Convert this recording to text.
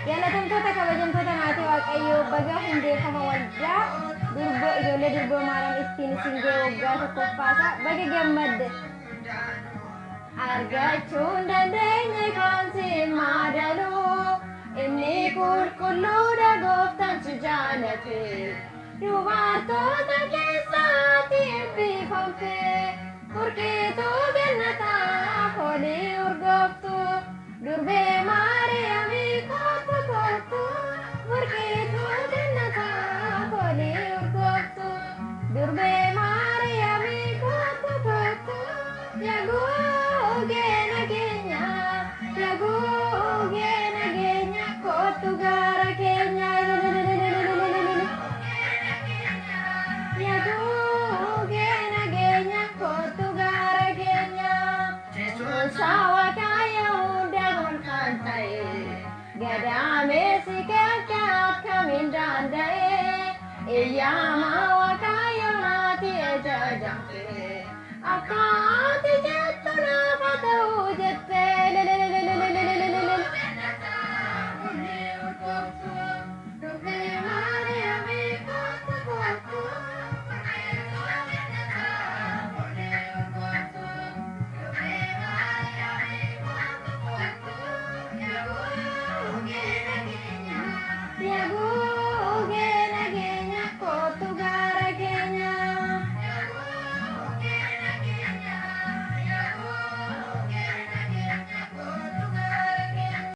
Yalatamtoota kabajamtoota maatii Waaqayyoo baga hundeeffama waldaa durba ijoollee durba Maariyaam ittiin singee waggaa tokkoffaasaa baga gammadde. Argachuun dandeenye kan si madaaluu inni qulqulluudha gooftaan si jaalate dubartoota keessaatti eebbifamte furqituu gannataa foolii urgooftu durbee Maariyaamii kottu kottu furqituu gannataa foolii urgooftu durbee Maariyaamii kottu kottu yaagugee nageenya yaagugee nageenya kottu gaara keenya yaagugee nageenya kottu gaara keenya sawa kaya hunda golkan ta'e gadameessi kakka akkamiin danda'e iyyaa